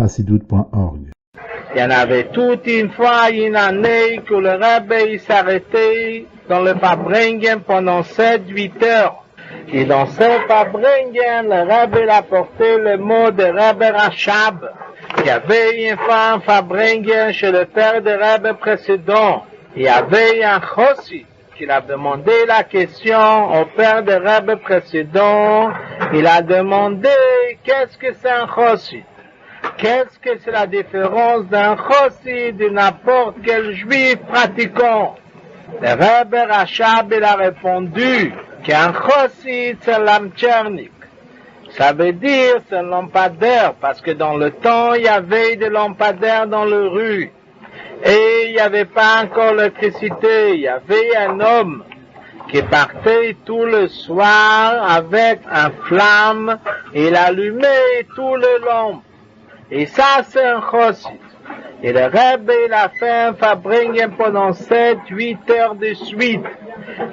www.chassidut.org. Il y en avait toute une fois une année que le Rebbe s'arrêtait dans le Fabringen pendant 7-8 heures. Et dans ce Fabringen, le Rebbe apportait le mot de Rebbe Rachab. Il y avait une fois un Fabringen chez le père de Rebbe précédent. Il y avait un Chossi qui a demandé la question au père de Rebbe précédent. Il a demandé qu'est-ce que c'est un Chossi. Qu'est-ce que c'est la différence d'un chossi de n'importe quel juif pratiquant? Le Rebbe Rachab il a répondu qu'un chossi c'est l'amtchernik. Ça veut dire c'est un lampadaire parce que dans le temps il y avait des lampadaires dans les rues et il n'y avait pas encore l'électricité. Il y avait un homme qui partait tout le soir avec un flamme et il allumait tous les lampes. Et ça, c'est un chossi. Et le Rebbe, il a fait un Fabringen pendant 7-8 heures de suite.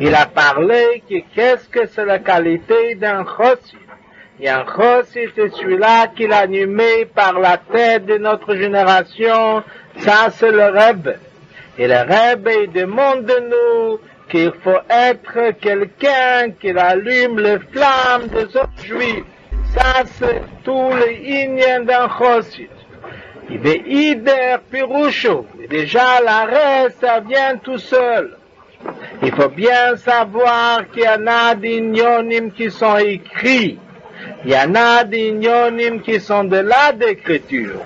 Il a parlé que qu'est-ce que c'est la qualité d'un chossi. Et un chossi, c'est celui-là qu'il a animé par la tête de notre génération. Ça, c'est le Rebbe. Et le Rebbe, il demande de nous qu'il faut être quelqu'un qui allume les flammes des autres juifs. Ça, c'est tous les ignes d'un chossi. Il veut ider pirusho. Déjà, l'arrêt, ça vient tout seul. Il faut bien savoir qu'il y en a des ignonim qui sont écrits. Il y en a des ignonim qui sont de la d'écriture.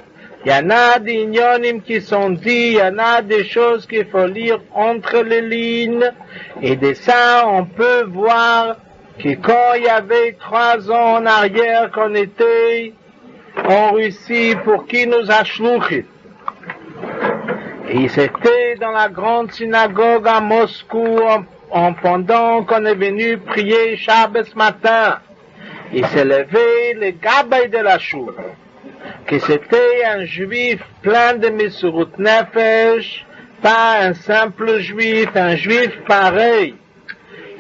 Il y en a des ignonim qui sont dits. Il y en a des choses qu'il faut lire entre les lignes. Et de ça, on peut voir que quand il y avait 3 ans en arrière qu'on était en Russie pour qui nous a shluchit. Et c'était dans la grande synagogue à Moscou pendant qu'on est venu prier Shabbos matin. Il s'est levé le gabay de la choule, que c'était un juif plein de Mesurut Nefesh, pas un simple juif, un juif pareil.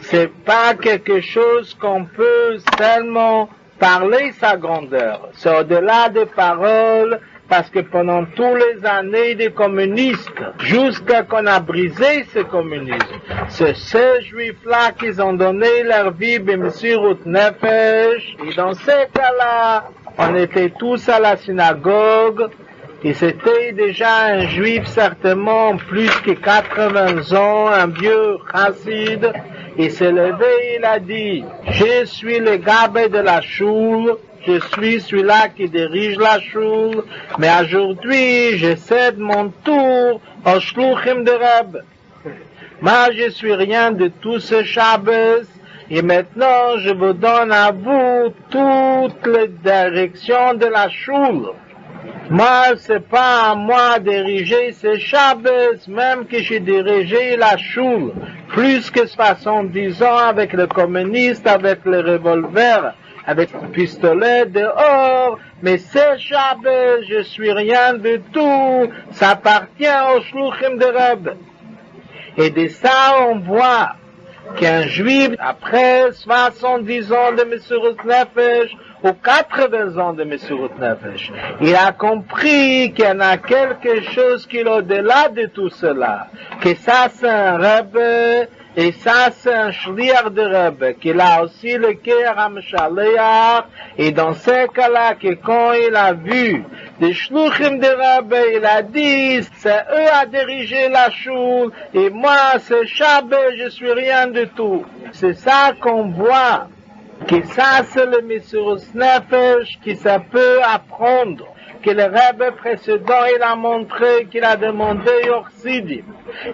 C'est pas quelque chose qu'on peut seulement parler sa grandeur. C'est au-delà des paroles, parce que pendant toutes les années des communistes, jusqu'à qu'on a brisé ce communisme, c'est ces juifs-là qui ont donné leur vie, B'Mesirut Nefesh. Et dans ce cas-là, on était tous à la synagogue, et c'était déjà un juif certainement plus que 80 ans, un vieux chassid. Il s'est levé, il a dit, je suis le gabé de la choule, je suis celui-là qui dirige la choule, mais aujourd'hui, je cède mon tour au shluchim de Rebbe. Moi, je suis rien de tout ce Shabbos, et maintenant, je vous donne à vous toutes les directions de la choule. Moi, c'est pas à moi de diriger ce Shabbos, même que j'ai dirigé la choule plus que 70 ans avec le communiste, avec le revolver, avec le pistolet dehors, mais ce Shabbos, je suis rien du tout, ça appartient au shluchim de Rebbe. Et de ça, on voit qu'un juif, après 70 ans de Mesurut Nefesh, ou 80 ans de Mesurut Nefesh, il a compris qu'il y en a quelque chose qui est au-delà de tout cela, que ça c'est un Rebbe, et ça c'est un shliach de Rebbe, qu'il a aussi le cœur à Meshaleach, et dans ce cas-là, que quand il a vu des shluchim de Rebbe, il a dit, c'est eux à diriger la choule, et moi c'est Shabbos, je suis rien du tout. C'est ça qu'on voit. Que ça c'est le Mesurut Nefesh qui ça peut apprendre, que le Rebbe précédent il a montré qu'il a demandé au Chassidim.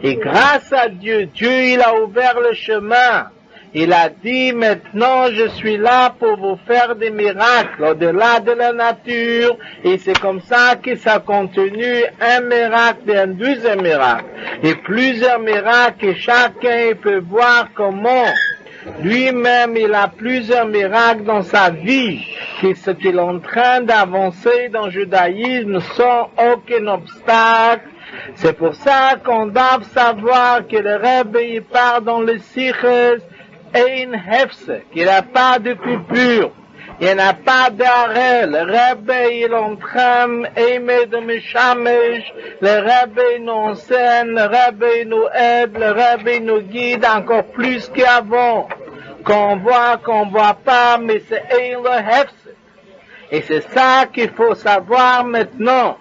Et grâce à Dieu, Dieu il a ouvert le chemin. Il a dit maintenant je suis là pour vous faire des miracles au-delà de la nature, et c'est comme ça que ça continue un miracle et un deuxième miracle et plusieurs miracles, et chacun peut voir comment lui-même, il a plusieurs miracles dans sa vie, que ce qu'il est en train d'avancer dans le judaïsme sans aucun obstacle. C'est pour ça qu'on doit savoir que le Rebbe, il part dans le Siches Ein Hefse, qu'il n'a pas de coupure, Il n'y a pas d'arrêt. Le Rebbe, il est en train d'aimer de Mishamesh. Le Rebbe nous enseigne, le Rebbe nous aide, le Rebbe nous guide encore plus qu'avant. Qu'on voit pas, mais c'est un le hefse. Et c'est ça qu'il faut savoir maintenant.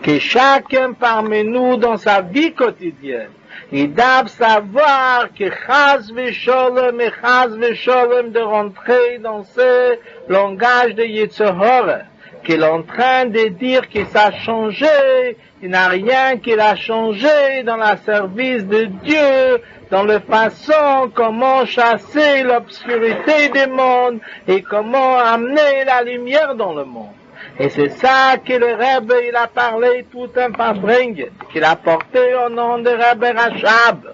Que chacun parmi nous dans sa vie quotidienne, il doit savoir que chas v'sholem et chas v'sholem de rentrer dans ce langage de Yetzirah, qu'il est en train de dire que ça a changé, il n'y a rien qui a changé dans le service de Dieu, dans la façon comment chasser l'obscurité du monde et comment amener la lumière dans le monde. Et c'est ça que le Rebbe, il a parlé tout un Farbrengen, qu'il a porté au nom de Rebbe Rachab.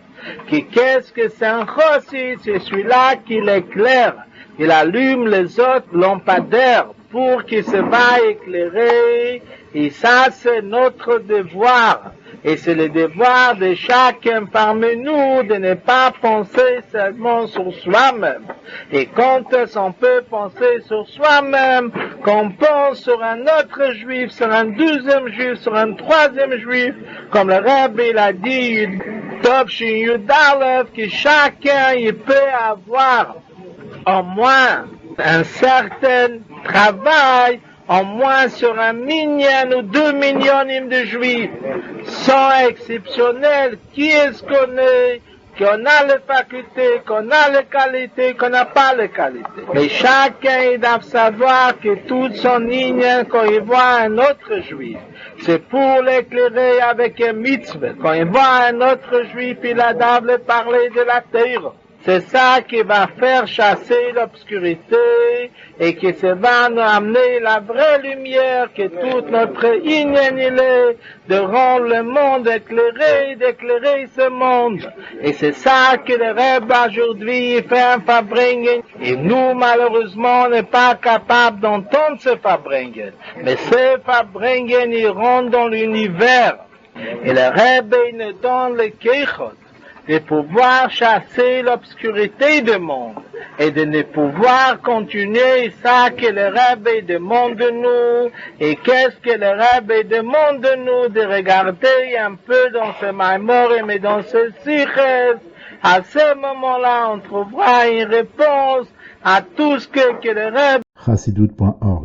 Qu'est-ce que c'est un chossi? C'est celui-là qui l'éclaire. Il allume les autres lampadaires pour qu'il se va éclairer. Et ça, c'est notre devoir. Et c'est le devoir de chacun parmi nous de ne pas penser seulement sur soi-même. Et quand on peut penser sur soi-même, qu'on pense sur un autre juif, sur un deuxième juif, sur un troisième juif, comme le Rebbe il a dit, Tov Shin Yudalev, que chacun il peut avoir au moins un certain travail, au moins sur 1 million ou 2 millions de juifs, sont exceptionnels, qui est-ce qu'on est, qu'on a les facultés, qu'on a les qualités, qu'on n'a pas les qualités. Mais chacun il doit savoir que tout son ligne, quand il voit un autre juif, c'est pour l'éclairer avec un mitzvah. Quand il voit un autre juif, il a d'abord parler de la terre. C'est ça qui va faire chasser l'obscurité et qui se va nous amener la vraie lumière que toute notre inyen il est de rendre le monde éclairé, d'éclairer ce monde. Et c'est ça que le Rebbe aujourd'hui fait un Farbrengen. Et nous, malheureusement, on n'est pas capable d'entendre ce Farbrengen. Mais ce Farbrengen, il rentre dans l'univers. Et le Rebbe, il nous donne le Keichot de pouvoir chasser l'obscurité du monde et de ne pouvoir continuer ça que le Rebbe demande de nous. Et qu'est-ce que le Rebbe demande de nous? De regarder un peu dans ce Maïmorim et dans ce Siches. À ce moment-là, on trouvera une réponse à tout ce que le Rebbe Chassidut.org